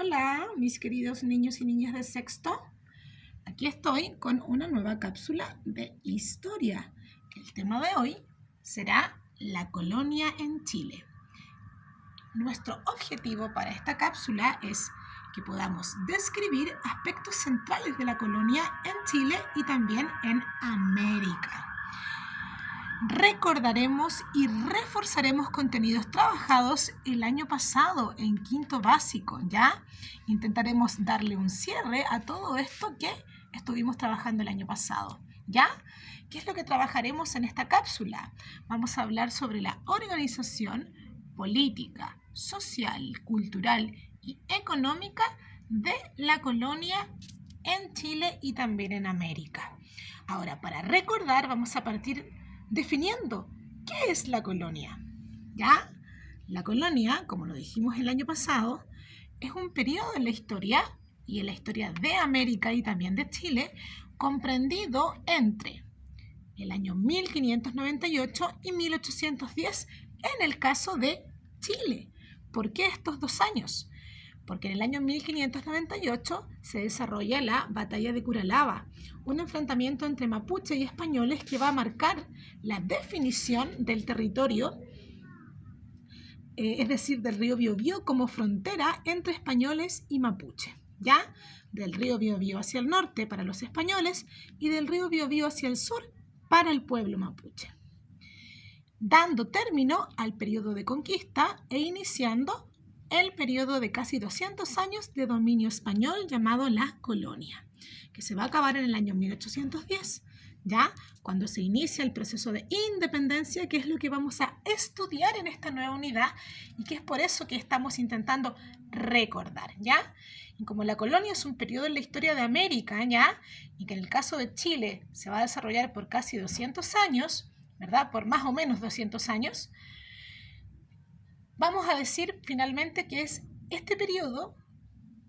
Hola, mis queridos niños y niñas de sexto. Aquí estoy con una nueva cápsula de historia. El tema de hoy será la colonia en Chile. Nuestro objetivo para esta cápsula es que podamos describir aspectos centrales de la colonia en Chile y también en América. Recordaremos y reforzaremos contenidos trabajados el año pasado en quinto básico, ¿ya? Intentaremos darle un cierre a todo esto que estuvimos trabajando el año pasado, ¿ya? ¿Qué es lo que trabajaremos en esta cápsula? Vamos a hablar sobre la organización política, social, cultural y económica de la colonia en Chile y también en América. Ahora, para recordar, vamos a partir definiendo qué es la colonia. ¿Ya? La colonia, como lo dijimos el año pasado, es un periodo en la historia y en la historia de América y también de Chile, comprendido entre el año 1598 y 1810 en el caso de Chile. ¿Por qué estos 2 años? Porque en el año 1598 se desarrolla la Batalla de Curalaba, un enfrentamiento entre mapuches y españoles que va a marcar la definición del territorio, es decir, del río Biobío como frontera entre españoles y mapuche, ¿ya? Del río Biobío hacia el norte para los españoles y del río Biobío hacia el sur para el pueblo mapuche, dando término al periodo de conquista e iniciando el periodo de casi 200 años de dominio español llamado la colonia, que se va a acabar en el año 1810, ¿ya? Cuando se inicia el proceso de independencia, que es lo que vamos a estudiar en esta nueva unidad y que es por eso que estamos intentando recordar, ¿ya? Y como la colonia es un periodo en la historia de América, ¿ya? Y que en el caso de Chile se va a desarrollar por casi 200 años, ¿verdad? Por más o menos 200 años, vamos a decir finalmente que es este periodo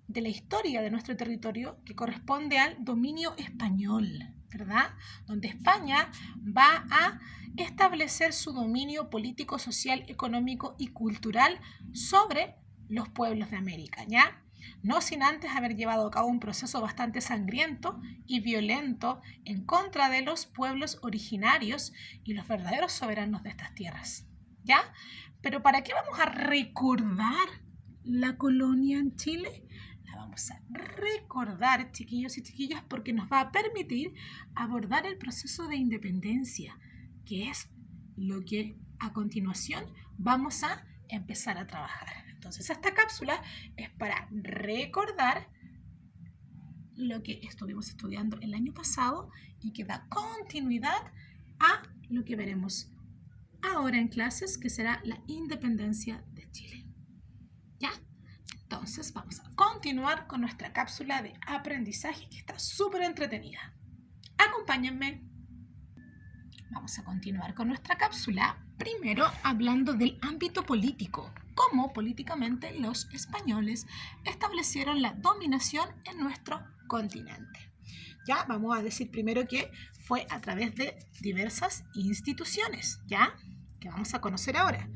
de la historia de nuestro territorio que corresponde al dominio español, ¿verdad? Donde España va a establecer su dominio político, social, económico y cultural sobre los pueblos de América, ¿ya? No sin antes haber llevado a cabo un proceso bastante sangriento y violento en contra de los pueblos originarios y los verdaderos soberanos de estas tierras, ¿ya? Pero ¿para qué vamos a recordar la colonia en Chile? La vamos a recordar, chiquillos y chiquillas, porque nos va a permitir abordar el proceso de independencia, que es lo que a continuación vamos a empezar a trabajar. Entonces, esta cápsula es para recordar lo que estuvimos estudiando el año pasado y que da continuidad a lo que veremos ahora en clases, que será la independencia de Chile. ¿Ya? Entonces vamos a continuar con nuestra cápsula de aprendizaje que está súper entretenida. Acompáñenme. Vamos a continuar con nuestra cápsula, primero hablando del ámbito político, cómo políticamente los españoles establecieron la dominación en nuestro continente. Ya vamos a decir primero que fue a través de diversas instituciones, ¿ya? Que vamos a conocer ahora.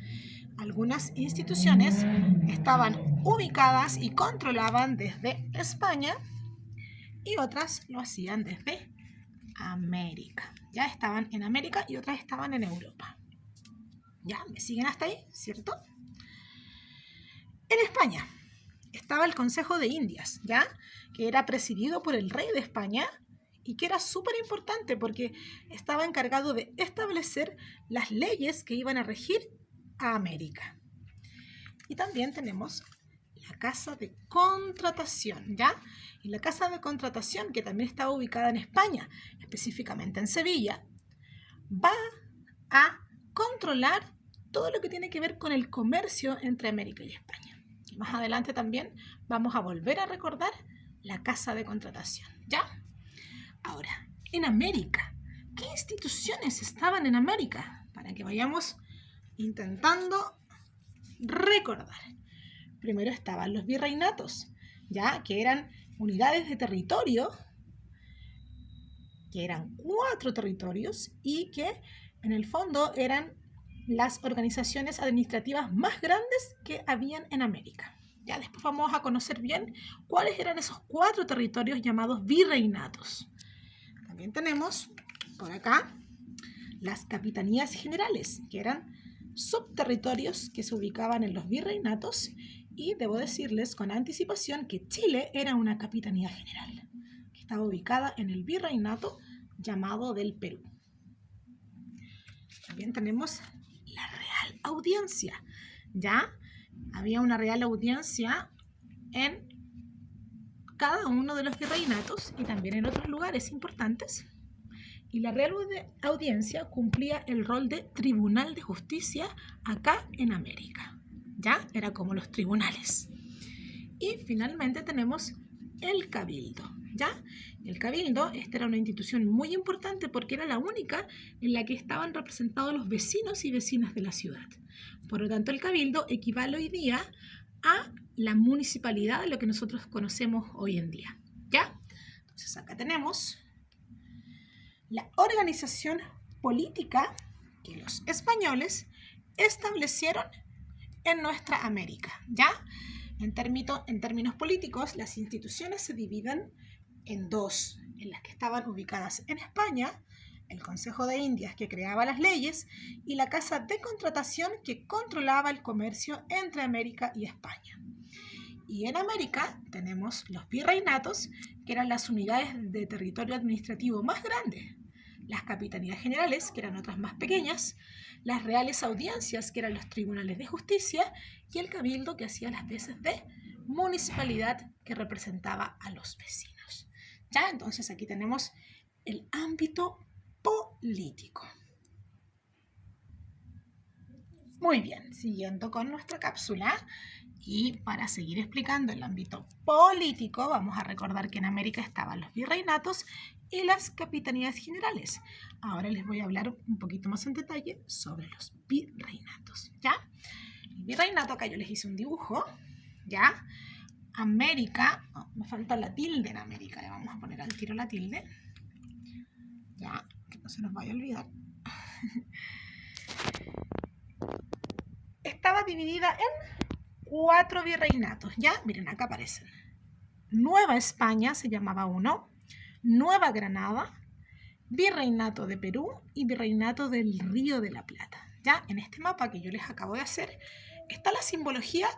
Algunas instituciones estaban ubicadas y controlaban desde España y otras lo hacían desde América. Ya estaban en América y otras estaban en Europa. ¿Ya? ¿Me siguen hasta ahí? ¿Cierto? En España estaba el Consejo de Indias, ¿ya? Que era presidido por el rey de España y que era súper importante porque estaba encargado de establecer las leyes que iban a regir a América. Y también tenemos la Casa de Contratación, ¿ya? Y la Casa de Contratación, que también estaba ubicada en España, específicamente en Sevilla, va a controlar todo lo que tiene que ver con el comercio entre América y España. Y más adelante también vamos a volver a recordar la Casa de Contratación, ¿ya? Ahora, en América, ¿qué instituciones estaban en América? Para que vayamos intentando recordar. Primero estaban los virreinatos, ya que eran unidades de territorio, que eran 4 territorios y que en el fondo eran las organizaciones administrativas más grandes que habían en América. Ya después vamos a conocer bien cuáles eran esos 4 territorios llamados virreinatos. También tenemos por acá las capitanías generales, que eran subterritorios que se ubicaban en los virreinatos, y debo decirles con anticipación que Chile era una capitanía general, que estaba ubicada en el virreinato llamado del Perú. También tenemos la Real Audiencia. Ya había una Real Audiencia en cada uno de los virreinatos y también en otros lugares importantes. Y la Real Audiencia cumplía el rol de tribunal de justicia acá en América. ¿Ya? Era como los tribunales. Y finalmente tenemos el Cabildo. ¿Ya? El Cabildo, esta era una institución muy importante porque era la única en la que estaban representados los vecinos y vecinas de la ciudad. Por lo tanto, el Cabildo equivale hoy día a la municipalidad de lo que nosotros conocemos hoy en día. ¿Ya? Entonces acá tenemos la organización política que los españoles establecieron en nuestra América. ¿Ya? En términos políticos, las instituciones se dividen en 2, en las que estaban ubicadas en España, el Consejo de Indias, que creaba las leyes, y la Casa de Contratación, que controlaba el comercio entre América y España. Y en América tenemos los virreinatos, que eran las unidades de territorio administrativo más grandes, las capitanías generales, que eran otras más pequeñas, las reales audiencias, que eran los tribunales de justicia, y el cabildo, que hacía las veces de municipalidad, que representaba a los vecinos. ¿Ya? Entonces aquí tenemos el ámbito político. Muy bien, siguiendo con nuestra cápsula, y para seguir explicando el ámbito político, vamos a recordar que en América estaban los virreinatos y las capitanías generales. Ahora les voy a hablar un poquito más en detalle sobre los virreinatos, ¿ya? El virreinato, acá yo les hice un dibujo, ¿ya? América, me falta la tilde en América, le vamos a poner al tiro la tilde, ¿ya? Que no se nos vaya a olvidar. Estaba dividida en 4 virreinatos, ¿ya? Miren, acá aparecen. Nueva España se llamaba uno, Nueva Granada, Virreinato de Perú y Virreinato del Río de la Plata. Ya en este mapa que yo les acabo de hacer está la simbología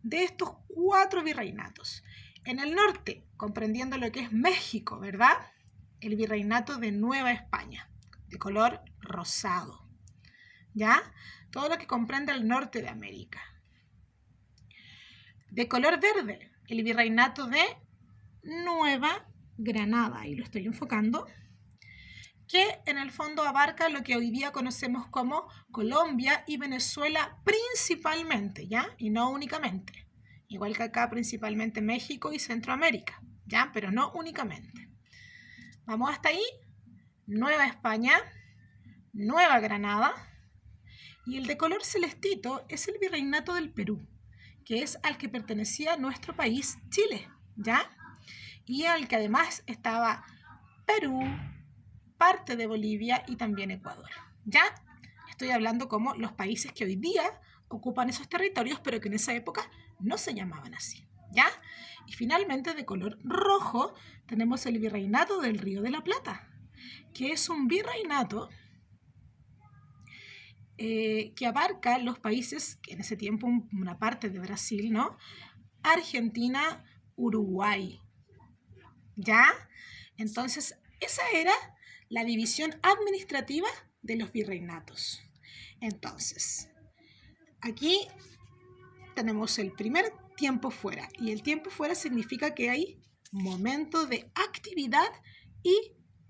de estos 4 virreinatos. En el norte, comprendiendo lo que es México, ¿verdad? El Virreinato de Nueva España, de color rosado. ¿Ya? Todo lo que comprende el norte de América. De color verde, el Virreinato de Nueva Granada, ahí lo estoy enfocando, que en el fondo abarca lo que hoy día conocemos como Colombia y Venezuela principalmente, ¿ya? Y no únicamente. Igual que acá principalmente México y Centroamérica, ¿ya? Pero no únicamente. Vamos hasta ahí. Nueva España, Nueva Granada. Y el de color celestito es el Virreinato del Perú, que es al que pertenecía nuestro país, Chile, ¿ya? Y al que además estaba Perú, parte de Bolivia y también Ecuador, ¿ya? Estoy hablando como los países que hoy día ocupan esos territorios, pero que en esa época no se llamaban así, ¿ya? Y finalmente, de color rojo, tenemos el Virreinato del Río de la Plata, que es un virreinato que abarca los países, que en ese tiempo una parte de Brasil, ¿no? Argentina, Uruguay, ¿ya? Entonces, esa era la división administrativa de los virreinatos. Entonces, aquí tenemos el primer tiempo fuera, y el tiempo fuera significa que hay momento de actividad y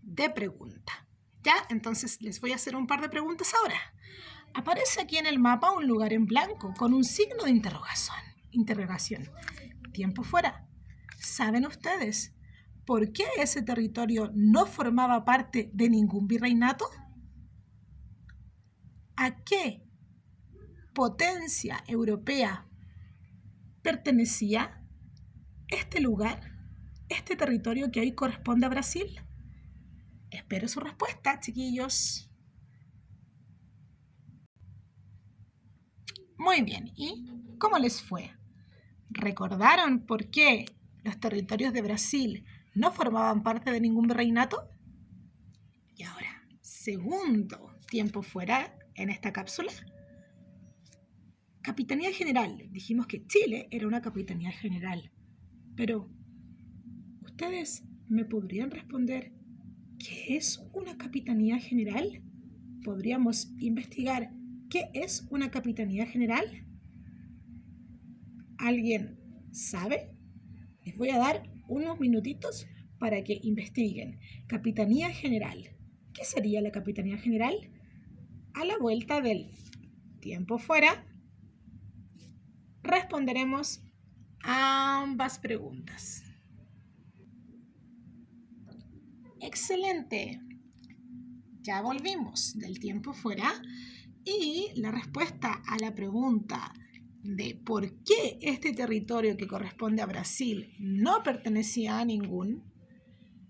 de pregunta, ¿ya? Entonces, les voy a hacer un par de preguntas ahora. Aparece aquí en el mapa un lugar en blanco con un signo de interrogación. Tiempo fuera. ¿Saben ustedes por qué ese territorio no formaba parte de ningún virreinato? ¿A qué potencia europea pertenecía este lugar, este territorio que hoy corresponde a Brasil? Espero su respuesta, chiquillos. Muy bien, ¿y cómo les fue? ¿Recordaron por qué los territorios de Brasil no formaban parte de ningún virreinato? Y ahora, segundo tiempo fuera en esta cápsula. Capitanía General. Dijimos que Chile era una capitanía general. Pero, ¿ustedes me podrían responder qué es una capitanía general? ¿Podríamos investigar qué es una capitanía general? ¿Alguien sabe? Les voy a dar unos minutitos para que investiguen. Capitanía General. ¿Qué sería la Capitanía General? A la vuelta del tiempo fuera, responderemos a ambas preguntas. ¡Excelente! Ya volvimos del tiempo fuera y la respuesta a la pregunta de por qué este territorio que corresponde a Brasil no pertenecía a ningún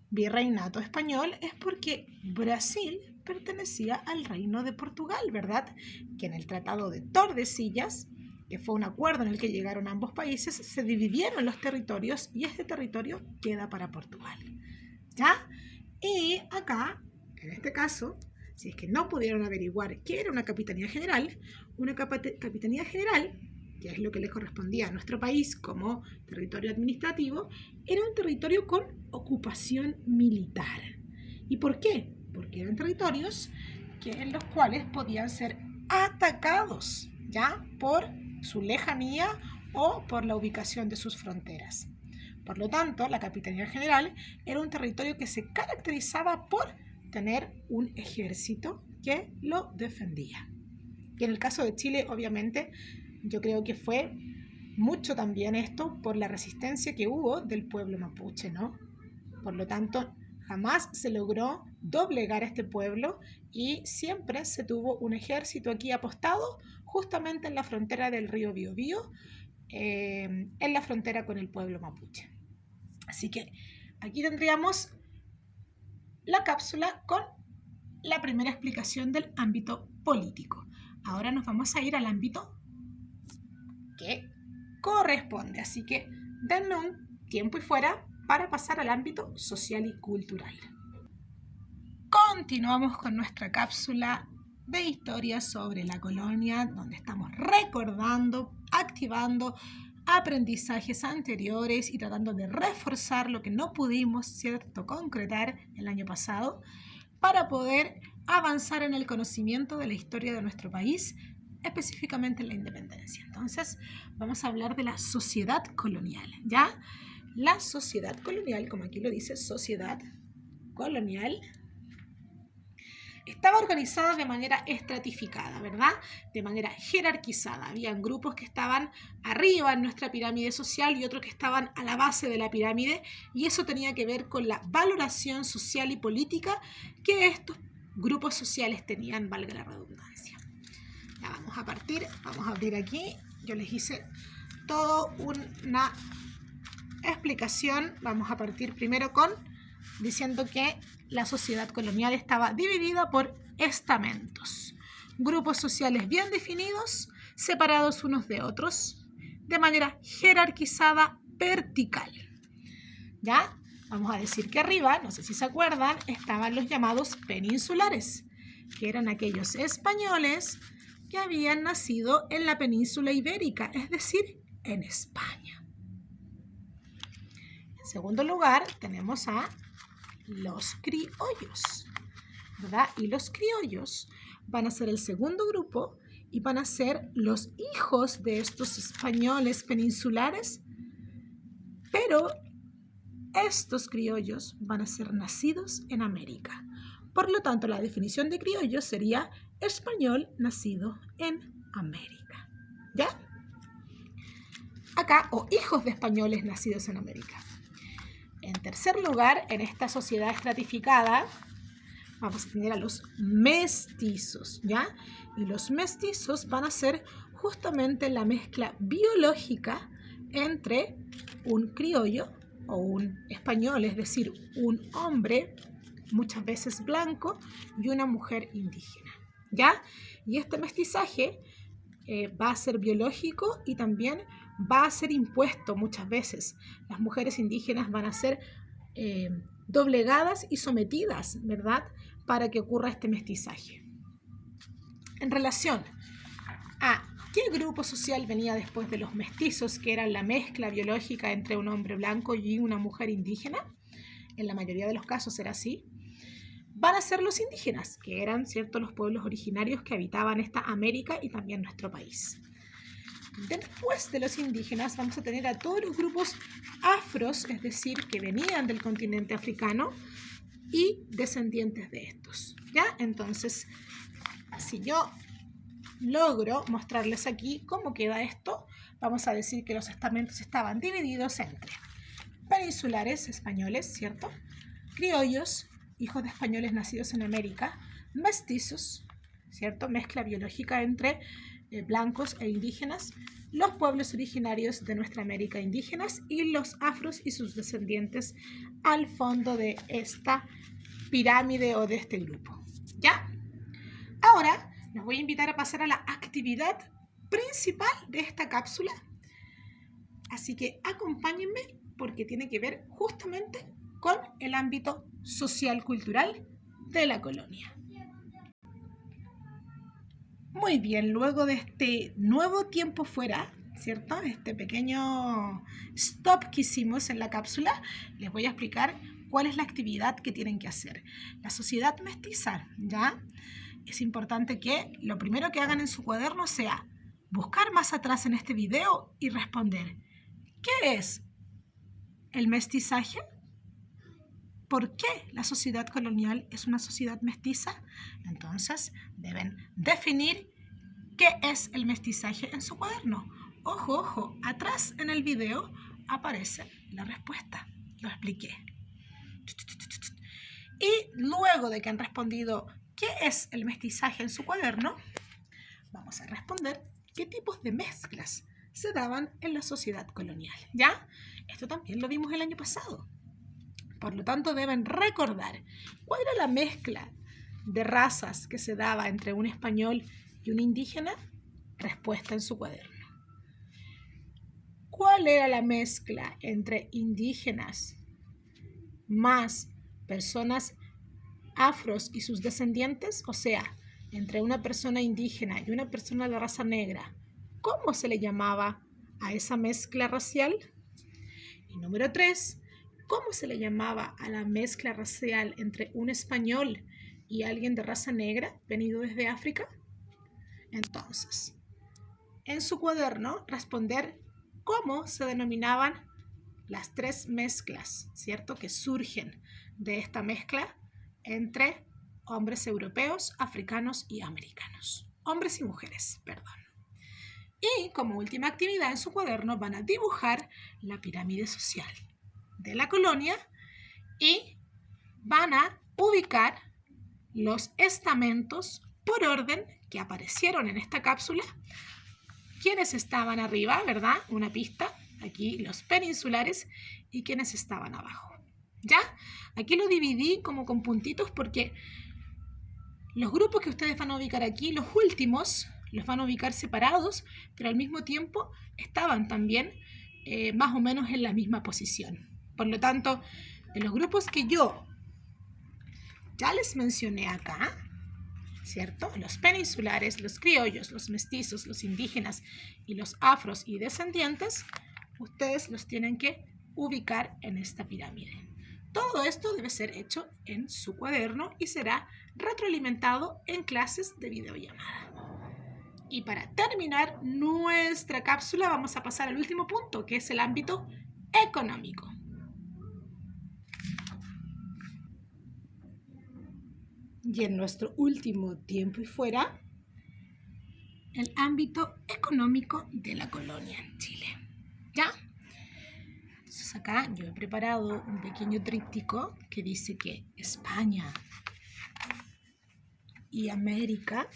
virreinato español es porque Brasil pertenecía al reino de Portugal, ¿verdad? Que en el Tratado de Tordesillas, que fue un acuerdo en el que llegaron ambos países, se dividieron los territorios y este territorio queda para Portugal, ¿ya? Y acá, en este caso, si es que no pudieron averiguar qué era una capitanía general, que es lo que le correspondía a nuestro país como territorio administrativo, era un territorio con ocupación militar. ¿Y por qué? Porque eran territorios en los cuales podían ser atacados, ¿ya? Por su lejanía o por la ubicación de sus fronteras. Por lo tanto, la Capitanía General era un territorio que se caracterizaba por tener un ejército que lo defendía. Y en el caso de Chile, obviamente, yo creo que fue mucho también esto por la resistencia que hubo del pueblo mapuche, ¿no? Por lo tanto, jamás se logró doblegar a este pueblo y siempre se tuvo un ejército aquí apostado justamente en la frontera del río Biobío, en la frontera con el pueblo mapuche. Así que aquí tendríamos la cápsula con la primera explicación del ámbito político. Ahora nos vamos a ir al ámbito que corresponde. Así que denme un tiempo y fuera para pasar al ámbito social y cultural. Continuamos con nuestra cápsula de historia sobre la colonia, donde estamos recordando, activando aprendizajes anteriores y tratando de reforzar lo que no pudimos, ¿cierto?, concretar el año pasado para poder avanzar en el conocimiento de la historia de nuestro país, específicamente en la independencia. Entonces, vamos a hablar de la sociedad colonial, ¿ya? La sociedad colonial, como aquí lo dice, sociedad colonial, estaba organizada de manera estratificada, ¿verdad? De manera jerarquizada. Habían grupos que estaban arriba en nuestra pirámide social y otros que estaban a la base de la pirámide, y eso tenía que ver con la valoración social y política que estos grupos sociales tenían, valga la redundancia. Ya vamos a abrir aquí. Yo les hice toda una explicación. Vamos a partir primero diciendo que la sociedad colonial estaba dividida por estamentos, grupos sociales bien definidos, separados unos de otros, de manera jerarquizada vertical. ¿Ya? Vamos a decir que arriba, no sé si se acuerdan, estaban los llamados peninsulares, que eran aquellos españoles que habían nacido en la península ibérica, es decir, en España. En segundo lugar, tenemos a los criollos, ¿verdad? Y los criollos van a ser el segundo grupo y van a ser los hijos de estos españoles peninsulares, pero estos criollos van a ser nacidos en América. Por lo tanto, la definición de criollo sería español nacido en América, ¿ya? Acá, o hijos de españoles nacidos en América. En tercer lugar, en esta sociedad estratificada, vamos a tener a los mestizos, ¿ya? Y los mestizos van a ser justamente la mezcla biológica entre un criollo o un español, es decir, un hombre, muchas veces blanco, y una mujer indígena, ¿ya? Y este mestizaje va a ser biológico y también va a ser impuesto muchas veces. Las mujeres indígenas van a ser doblegadas y sometidas, ¿verdad?, para que ocurra este mestizaje. En relación a qué grupo social venía después de los mestizos, que eran la mezcla biológica entre un hombre blanco y una mujer indígena, en la mayoría de los casos era así, van a ser los indígenas, que eran, ¿cierto?, los pueblos originarios que habitaban esta América y también nuestro país. Después de los indígenas vamos a tener a todos los grupos afros, es decir, que venían del continente africano y descendientes de estos, ¿ya? Entonces, si yo logro mostrarles aquí cómo queda esto, vamos a decir que los estamentos estaban divididos entre peninsulares españoles, ¿cierto?, criollos, hijos de españoles nacidos en América, mestizos, ¿cierto?, mezcla biológica entre blancos e indígenas, los pueblos originarios de nuestra América indígenas y los afros y sus descendientes al fondo de esta pirámide o de este grupo, ¿ya? Ahora los voy a invitar a pasar a la actividad principal de esta cápsula, así que acompáñenme porque tiene que ver justamente con el ámbito social-cultural de la colonia. Muy bien, luego de este nuevo tiempo fuera, ¿cierto?, este pequeño stop que hicimos en la cápsula, les voy a explicar cuál es la actividad que tienen que hacer. La sociedad mestiza, ¿ya? Es importante que lo primero que hagan en su cuaderno sea buscar más atrás en este video y responder: ¿qué es el mestizaje? ¿Por qué la sociedad colonial es una sociedad mestiza? Entonces, deben definir qué es el mestizaje en su cuaderno. Ojo, ojo, atrás en el video aparece la respuesta. Lo expliqué. Y luego de que han respondido qué es el mestizaje en su cuaderno, vamos a responder qué tipos de mezclas se daban en la sociedad colonial, ¿ya? Esto también lo vimos el año pasado. Por lo tanto, deben recordar cuál era la mezcla de razas que se daba entre un español y un indígena. Respuesta en su cuaderno. ¿Cuál era la mezcla entre indígenas más personas afros y sus descendientes? O sea, entre una persona indígena y una persona de raza negra. ¿Cómo se le llamaba a esa mezcla racial? Y número 3, ¿cómo se le llamaba a la mezcla racial entre un español y alguien de raza negra venido desde África? Entonces, en su cuaderno responder cómo se denominaban las 3 mezclas, ¿cierto?, que surgen de esta mezcla entre hombres europeos, africanos y americanos. Hombres y mujeres, perdón. Y como última actividad en su cuaderno van a dibujar la pirámide social de la colonia y van a ubicar los estamentos por orden que aparecieron en esta cápsula. Quienes estaban arriba, ¿verdad? Una pista, aquí los peninsulares, y quienes estaban abajo, ¿ya? Aquí lo dividí como con puntitos porque los grupos que ustedes van a ubicar aquí, los últimos, los van a ubicar separados, pero al mismo tiempo estaban también más o menos en la misma posición. Por lo tanto, de los grupos que yo ya les mencioné acá, ¿cierto?, los peninsulares, los criollos, los mestizos, los indígenas y los afros y descendientes, ustedes los tienen que ubicar en esta pirámide. Todo esto debe ser hecho en su cuaderno y será retroalimentado en clases de videollamada. Y para terminar nuestra cápsula vamos a pasar al último punto, que es el ámbito económico. Y en nuestro último tiempo y fuera, el ámbito económico de la colonia en Chile, ¿ya? Entonces acá yo he preparado un pequeño tríptico que dice que España y América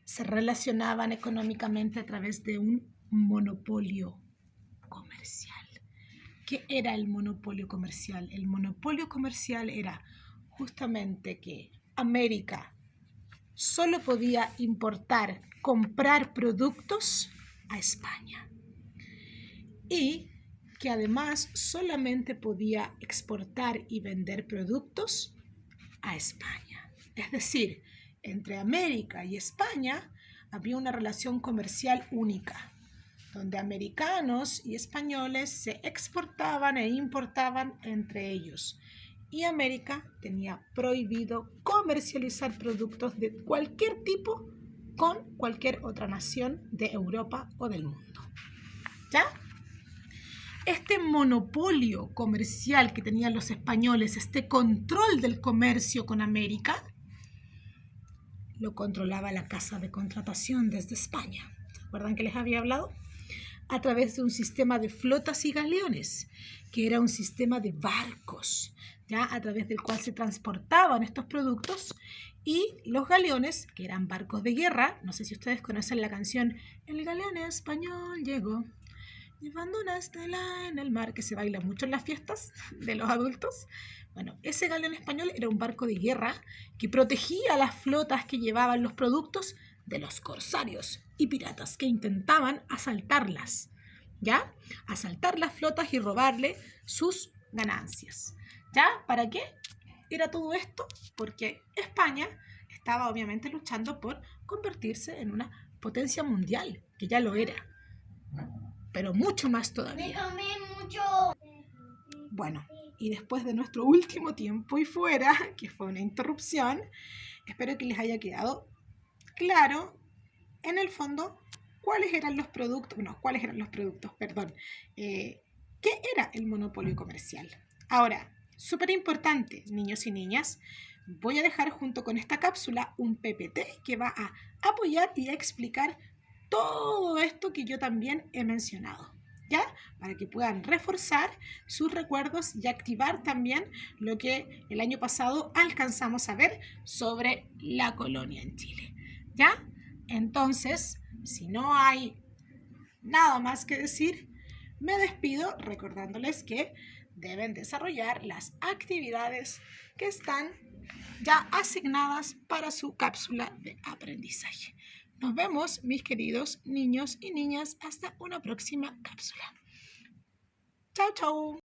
se relacionaban económicamente a través de un monopolio comercial. ¿Qué era el monopolio comercial? El monopolio comercial era justamente que América solo podía importar comprar productos a España y que además solamente podía exportar y vender productos a España. Es decir, entre América y España había una relación comercial única, donde americanos y españoles se exportaban e importaban entre ellos. Y América tenía prohibido comercializar productos de cualquier tipo con cualquier otra nación de Europa o del mundo. ¿Ya? Este monopolio comercial que tenían los españoles, este control del comercio con América, lo controlaba la Casa de Contratación desde España. ¿Se acuerdan que les había hablado? A través de un sistema de flotas y galeones, que era un sistema de barcos, ¿ya? A través del cual se transportaban estos productos, y los galeones, que eran barcos de guerra. No sé si ustedes conocen la canción El galeón español llegó, llevando una estela en el mar, que se baila mucho en las fiestas de los adultos. Bueno, ese galeón español era un barco de guerra que protegía las flotas que llevaban los productos de los corsarios y piratas que intentaban asaltarlas, ¿ya? Asaltar las flotas y robarle sus ganancias, ¿ya? ¿Para qué era todo esto? Porque España estaba obviamente luchando por convertirse en una potencia mundial, que ya lo era, pero mucho más todavía. Me tomé mucho. Bueno, y después de nuestro último tiempo y fuera, que fue una interrupción, espero que les haya quedado claro, en el fondo, cuáles eran los productos, qué era el monopolio comercial. Ahora, súper importante, niños y niñas, voy a dejar junto con esta cápsula un PPT que va a apoyar y a explicar todo esto que yo también he mencionado, ¿ya? Para que puedan reforzar sus recuerdos y activar también lo que el año pasado alcanzamos a ver sobre la colonia en Chile, ¿ya? Entonces, si no hay nada más que decir, me despido recordándoles que deben desarrollar las actividades que están ya asignadas para su cápsula de aprendizaje. Nos vemos, mis queridos niños y niñas, hasta una próxima cápsula. Chao, chao.